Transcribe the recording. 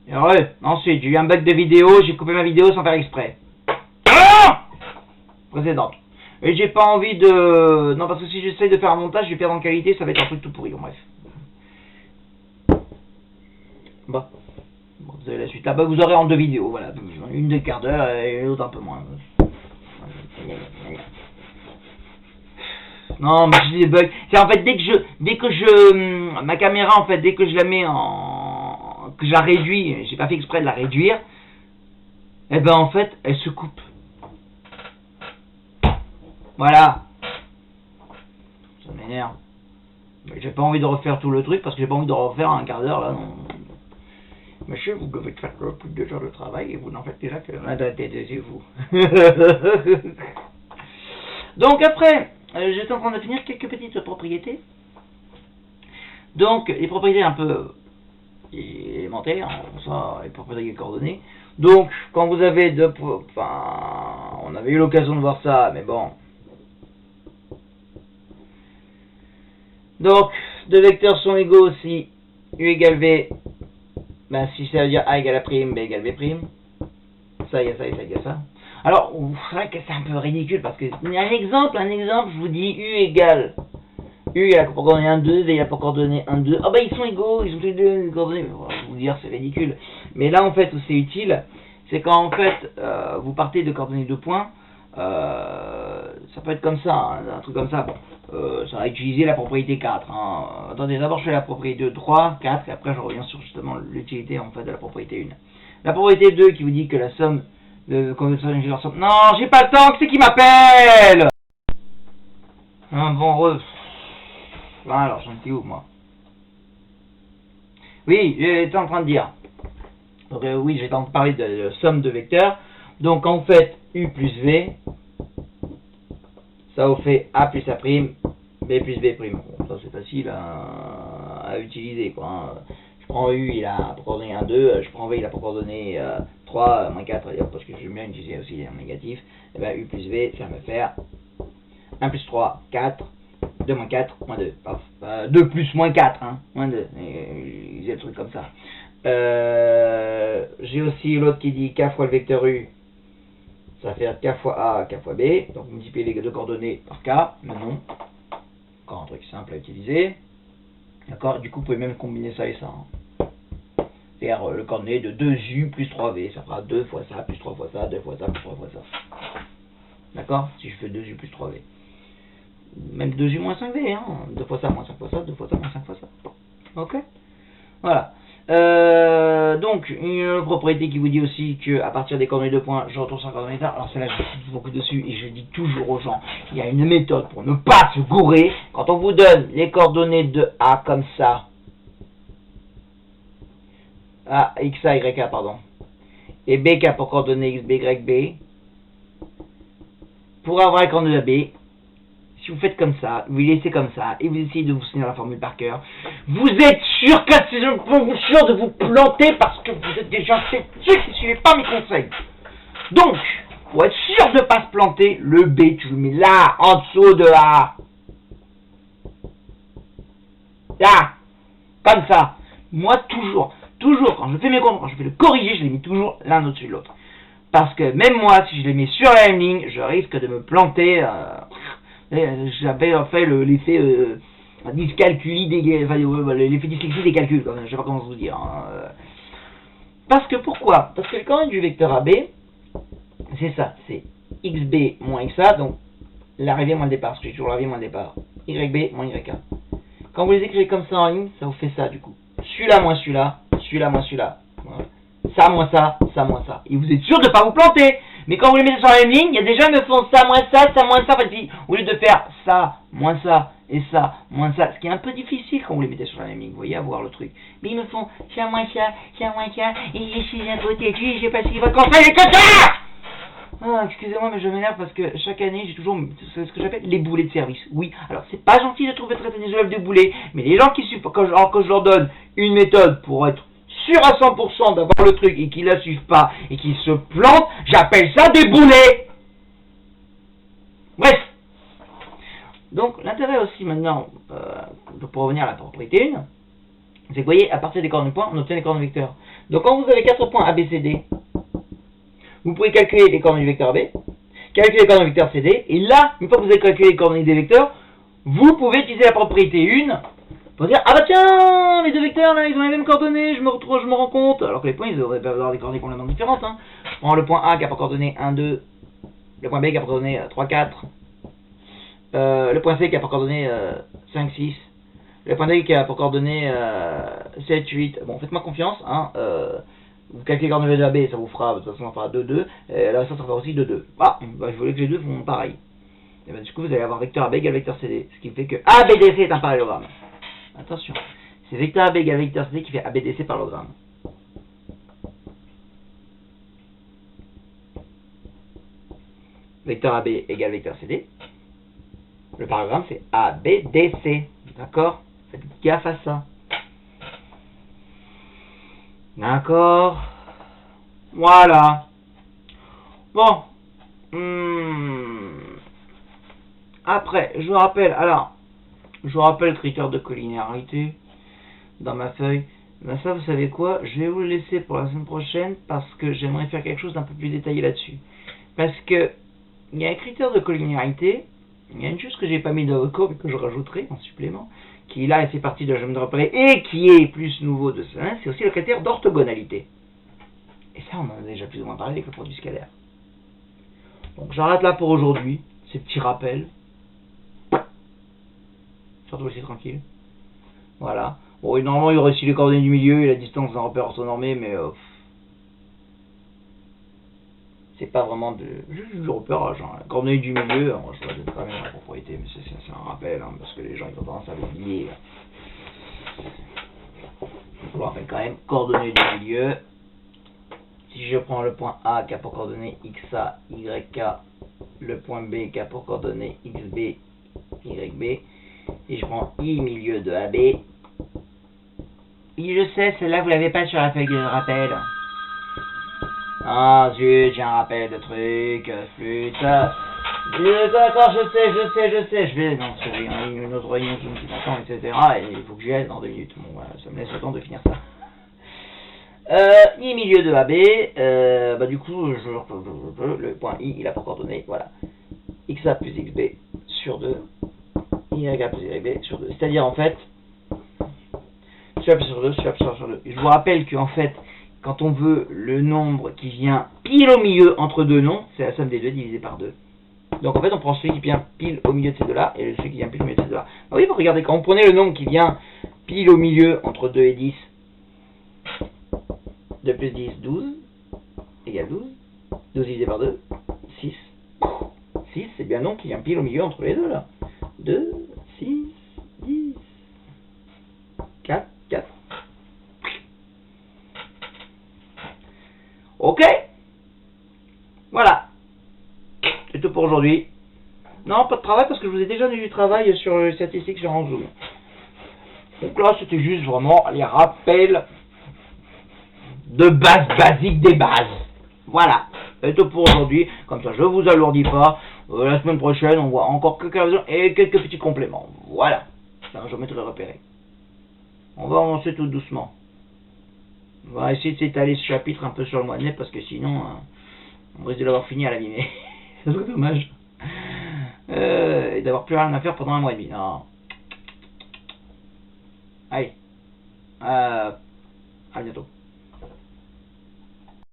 Et ouais, ensuite, j'ai eu un bug de vidéo, j'ai coupé ma vidéo sans faire exprès. Ah précédente. Et j'ai pas envie de... Non, parce que si j'essaye de faire un montage, je vais perdre en qualité, ça va être un truc tout pourri, bon, bref. Bon, vous avez la suite là-bas, vous aurez en 2 vidéos, voilà. Une de quart d'heure et l'autre un peu moins. Non, mais j'ai des bugs. C'est en fait, ma caméra, en fait, dès que je la mets que je la réduis, j'ai pas fait exprès de la réduire, et ben en fait, elle se coupe. Voilà. Ça m'énerve. J'ai pas envie de refaire tout le truc parce que j'ai pas envie de refaire un quart d'heure là. Non. Monsieur, vous devez faire plus de 2 heures de travail et vous n'en faites déjà que. Taisez-vous. Donc après, j'étais en train de finir quelques petites propriétés. Donc les propriétés un peu élémentaires, ça, les propriétés coordonnées. Donc quand vous avez on avait eu l'occasion de voir ça, mais bon. Donc, 2 vecteurs sont égaux si U égale V, ben si ça veut dire A égale A', B égale B', ça égale ça et ça égale ça. Alors, c'est vrai que c'est un peu ridicule parce que, un exemple, je vous dis U égale, U il a pour coordonner 1, 2, V il a pour coordonner 1, 2, ah bah ils sont égaux, ils ont tous les 2 coordonnées, je vais vous dire c'est ridicule. Mais là en fait où c'est utile, c'est quand en fait vous partez de coordonnées 2 points, ça peut être comme ça, hein, un truc comme ça, bon. Ça va utiliser la propriété 4. Hein. Attendez, d'abord je fais la propriété 2, 3, 4, et après je reviens sur justement l'utilité en fait de la propriété 1. La propriété 2 qui vous dit que la somme de conversion de somme. Non, j'ai pas le temps, qui c'est qui m'appelle? Bon, alors j'en étais où moi? Oui, j'étais en train de dire. Donc oui, j'étais en train de parler de somme de vecteurs. Donc en fait, U plus V, ça vous fait A plus A', B plus B'. Bon, ça c'est facile à utiliser, quoi. Hein. Je prends U, il a pour coordonner 1, 2. Je prends V, il a pour coordonner 3, moins 4, parce que j'aime bien utiliser aussi un négatif. Et bien U plus V, ça va me faire 1 plus 3, 4. 2 moins 4, moins 2. 2 plus moins 4, hein. Moins 2. J'ai le truc comme ça. J'ai aussi l'autre qui dit K fois le vecteur U. Ça va faire K fois A, K fois B. Donc multiplier les 2 coordonnées par K. Maintenant, encore un truc simple à utiliser. D'accord. Du coup, vous pouvez même combiner ça et ça. Hein. Faire le coordonné de 2U plus 3V. Ça fera 2 fois ça, plus 3 fois ça, 2 fois ça, plus 3 fois ça. D'accord. Si je fais 2U plus 3V. Même 2U moins 5V. Hein. 2 fois ça, moins 5 fois ça, 2 fois ça, moins 5 fois ça. Ok. Voilà. Donc, une propriété qui vous dit aussi qu'à partir des coordonnées de points, je retourne sur coordonnées d'état. Alors celle-là, je suis beaucoup dessus et je dis toujours aux gens, il y a une méthode pour ne pas se gourer. Quand on vous donne les coordonnées de A comme ça, A, X, A, Y, A, pardon, et BK pour coordonnées X, B, Y, B, pour avoir les coordonnées de B, si vous faites comme ça, vous laissez comme ça, et vous essayez de vous souvenir la formule par cœur, vous êtes sûr que c'est sûr de vous planter parce que vous êtes déjà sceptique et ne suivez pas mes conseils. Donc, pour être sûr de ne pas se planter, le B, tu le mets là, en dessous de A. Là, comme ça. Moi, toujours, quand je fais mes comptes, quand je fais le corriger, je les mets toujours l'un au-dessus de l'autre. Parce que même moi, si je les mets sur la même ligne, je risque de me planter. J'avais fait l'effet dyscalculie l'effet dyslexie des calculs, je sais pas comment vous dire. Hein. Parce que pourquoi? Parce que le coordonnée du vecteur AB, c'est ça, c'est xb moins xa, donc l'arrivée moins le départ, parce que j'ai toujours l'arrivée moins le départ. YB moins YA. Quand vous les écrivez comme ça en ligne, ça vous fait ça du coup. Celui-là moins celui-là, celui-là moins celui-là. Voilà. Ça moins ça, ça moins ça. Et vous êtes sûr de ne pas vous planter. Mais quand vous les mettez sur la même ligne, il y a des gens qui me font ça moins ça, ça moins ça. Puis, au lieu de faire ça, moins ça, et ça, moins ça, ce qui est un peu difficile quand vous les mettez sur la même ligne, vous voyez, à voir le truc. Mais ils me font ça moins ça, et je suis un peu têtu, j'ai pas suivi votre conseil, et que ça! Ah, excusez-moi, mais je m'énerve parce que chaque année, j'ai toujours ce que j'appelle les boulets de service. Oui, alors c'est pas gentil de trouver traiter des élèves de boulets, mais les gens qui suivent, quand je leur donne une méthode pour être sûr à 100% d'avoir le truc et qu'ils la suivent pas et qu'ils se plantent, j'appelle ça des boulets. Bref. Donc l'intérêt aussi maintenant, pour revenir à la propriété 1, c'est que vous voyez, à partir des coordonnées points, on obtient les coordonnées vecteurs. Donc quand vous avez 4 points A, B, C, D, vous pouvez calculer les coordonnées du vecteur AB, calculer les coordonnées du vecteur CD, et là, une fois que vous avez calculé les coordonnées des vecteurs, vous pouvez utiliser la propriété 1 pour dire, ah bah tiens, les deux vecteurs là, ils ont les mêmes coordonnées, je me rends compte, alors que les points, ils devraient avoir des coordonnées complètement différentes. Hein. Je prends le point A qui a pour coordonnées 1, 2, le point B qui a pour coordonnées 3, 4, le point C qui a pour coordonnées 5, 6, le point D qui a pour coordonnées 7, 8, bon, faites-moi confiance, hein, vous calculez les coordonnées de AB, ça vous fera, de toute façon, ça fera 2, 2, et là, ça fera aussi 2, 2. Ah, bah, je voulais que les deux font pareil. Et ben, du coup, vous allez avoir vecteur AB égale vecteur CD, ce qui fait que ABDC est un parallélogramme. Attention, c'est vecteur AB égale vecteur CD qui fait ABDC parallélogramme. Vecteur AB égale vecteur CD. Le parallélogramme, c'est ABDC. D'accord? Faites gaffe à ça. D'accord? Voilà. Bon. Après, je vous rappelle le critère de collinéarité dans ma feuille. Ben ça, vous savez quoi? Je vais vous le laisser pour la semaine prochaine parce que j'aimerais faire quelque chose d'un peu plus détaillé là-dessus. Parce que il y a un critère de collinéarité, il y a une chose que j'ai pas mis dans le cours mais que je rajouterai en supplément, qui là fait partie de la géométrie repérée et qui est plus nouveau de ça, c'est aussi le critère d'orthogonalité. Et ça, on en a déjà plus ou moins parlé avec le produit scalaire. Donc j'arrête là pour aujourd'hui, ces petits rappels. Surtout aussi tranquille. Voilà. Bon, et normalement, il y aurait aussi les coordonnées du milieu et la distance d'un repère orthonormé, mais c'est pas vraiment juste du repérage. Hein. La coordonnée du milieu, moi, je dois quand même la propriété, mais c'est un rappel, hein, parce que les gens ils ont tendance à l'oublier. Je vous rappelle quand même, coordonnées du milieu. Si je prends le point A qui a pour coordonnées XA, YK, le point B qui a pour coordonnées XB, YB, et je prends I milieu de AB. Oui, je sais, celle-là vous l'avez pas sur la feuille de rappel. Ah zut, j'ai un rappel de trucs, flûte. D'accord, je sais, je vais. Non, il y a une autre réunion qui m'attend, etc. Et il faut que j'y aille dans 2 minutes. Bon, voilà, ça me laisse le temps de finir ça. I milieu de AB, bah du coup, le point I, il a pour coordonnées, voilà. XA plus XB sur 2, YA plus YB sur 2. C'est-à-dire, en fait, swap sur 2, swap sur 2. Je vous rappelle qu'en fait, quand on veut le nombre qui vient pile au milieu entre deux nombres, c'est la somme des deux divisé par 2. Donc en fait, on prend celui qui vient pile au milieu de ces deux-là et celui qui vient pile au milieu de ces deux-là. Ah oui, regardez, quand on prenait le nombre qui vient pile au milieu entre 2 et 10, 2 plus 10, 12, égale 12. 12 divisé par 2, 6. 6, c'est bien le nombre qui vient pile au milieu entre les deux, là. 2, 6, 10, 4, 4. Ok? Voilà. C'est tout pour aujourd'hui. Non, pas de travail parce que je vous ai déjà donné du travail sur les statistiques sur un Zoom. Donc là, c'était juste vraiment les rappels de base basique des bases. Voilà. C'est tout pour aujourd'hui. Comme ça, je vous alourdis pas. La semaine prochaine, on voit encore quelques petits compléments. Voilà. Ça, je mettrai repéré. On va avancer tout doucement. On va essayer de s'étaler ce chapitre un peu sur le mois de mai parce que sinon, on risque de l'avoir fini à la mi-mai. C'est dommage. Et d'avoir plus rien à faire pendant un mois et demi. Non. Allez. À bientôt.